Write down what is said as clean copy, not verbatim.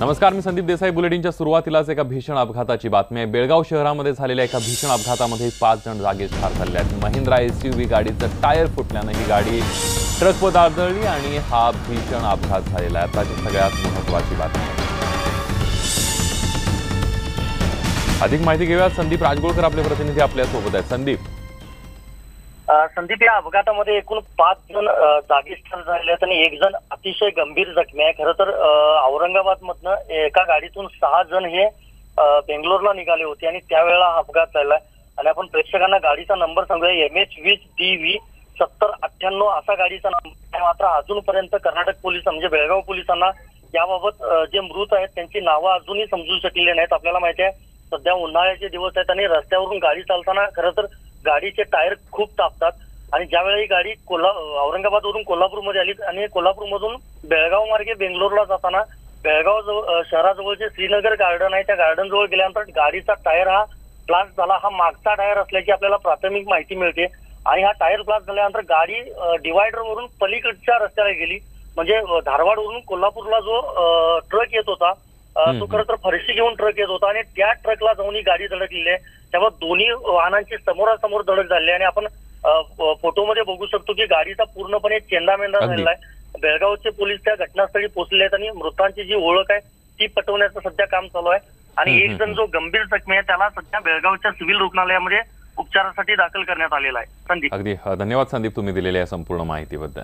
नमस्कार, मी संदीप देसाई. बुलेटिनच्या सुरुवातीलाच एका भीषण अपघाताची बातमी आहे. बेळगाव शहरामध्ये झालेल्या एका भीषण अपघातामध्ये 5 जण जागीच ठार झाले आहेत. महिंद्रा SUV गाडीचं टायर फुटल्याने ही गाडी ट्रकवर आदळली आणि हा भीषण अपघात झालेला आहे. आताची सगळ्यात महत्त्वाची बातमी. अधिक माहिती घेऊया. संदीप राजगोळकर आपले प्रतिनिधी आपल्या सोबत आहेत. संदीप, या अपघातामध्ये एकूण 5 जण जागीच ठार झाले आहेत आणि 1 जण अतिशय गंभीर जखमी आहे. खरं तर औरंगाबाद मधनं एका गाडीतून 6 जण हे बेंगलोरला निघाले होते आणि त्यावेळेला हा अपघात झाला. आणि आपण प्रेक्षकांना गाडीचा नंबर सांगूया. MH20DV 7098 असा गाडीचा नंबर आहे. मात्र अजूनपर्यंत कर्नाटक पोलीस म्हणजे बेळगाव पोलिसांना याबाबत जे मृत आहेत त्यांची नावं अजूनही समजू शकलेली नाहीत. आपल्याला माहिती आहे सध्या उन्हाळ्याचे दिवस आहेत आणि रस्त्यावरून गाडी चालताना खरं तर गाडीचे टायर खूप तापतात. आणि ज्यावेळी गाडी औरंगाबादवरून कोल्हापूरमध्ये आली आणि कोल्हापूरमधून बेळगाव मार्गे बेंगलोरला जाताना बेळगाव शहराजवळचे श्रीनगर गार्डन आहे, त्या गार्डन जवळ गेल्यानंतर गाडीचा टायर हा ब्लास्ट झाला. हा मागचा टायर असल्याची आपल्याला प्राथमिक माहिती मिळते. आणि हा टायर ब्लास्ट झाल्यानंतर गाडी डिवायडर वरून पलीकडच्या रस्त्याला गेली. म्हणजे धारवाडवरून कोल्हापूरला जो ट्रक येत होता तो खरं तर फरशी घेऊन ट्रक येत होता आणि त्या ट्रकला जाऊन ही गाडी धडकलेली आहे. त्यामुळे दोन्ही वाहनांची समोरासमोर धडक झाली आणि आपण फोटोमध्ये बघू शकतो की गाडीचा पूर्णपणे चेंदामेंदा झालेला आहे. बेळगावचे पोलीस त्या घटनास्थळी पोहोचले आहेत आणि मृतांची जी ओळख आहे ती पटवण्याचं सध्या काम चालू आहे. आणि 1 जण जो गंभीर जखमी आहे त्याला सध्या बेळगावच्या सिव्हिल रुग्णालयामध्ये उपचारासाठी दाखल करण्यात आलेला आहे. संदीप, अगदी धन्यवाद संदीप, तुम्ही दिलेल्या संपूर्ण माहितीबद्दल.